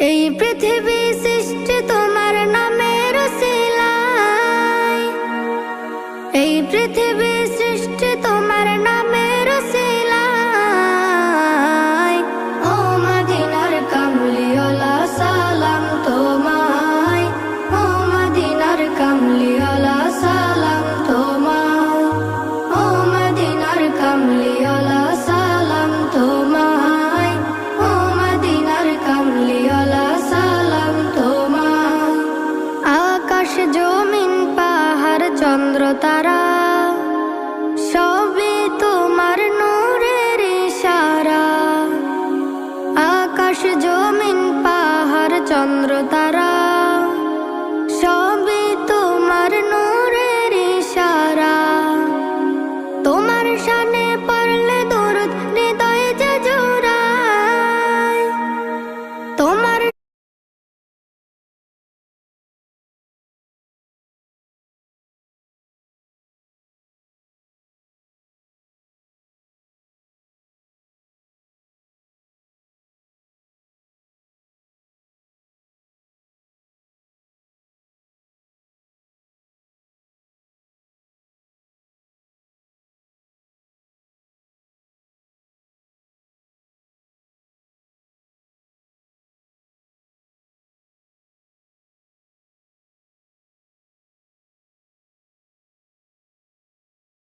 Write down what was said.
এই পৃথিবী সৃষ্টি তোমার নামের উসিলায়, এই পৃথিবী সৃষ্টি তোমার নামের উসিলায়। ও মদিনার কামলিওয়ালা সালাম তোমায়, ও মদিনার কামলিওয়ালা সালাম তোমায়, ও মদিনার কামলিওয়ালা সালাম তোমায়, ও মদিনার কামলিওয়ালা সালাম তোমায়। আকাশ জমিন পাহাড় চন্দ্র তারা সবই তোমার নূরের ইশারা। আকাশ জমিন পাহাড় চন্দ্র তারা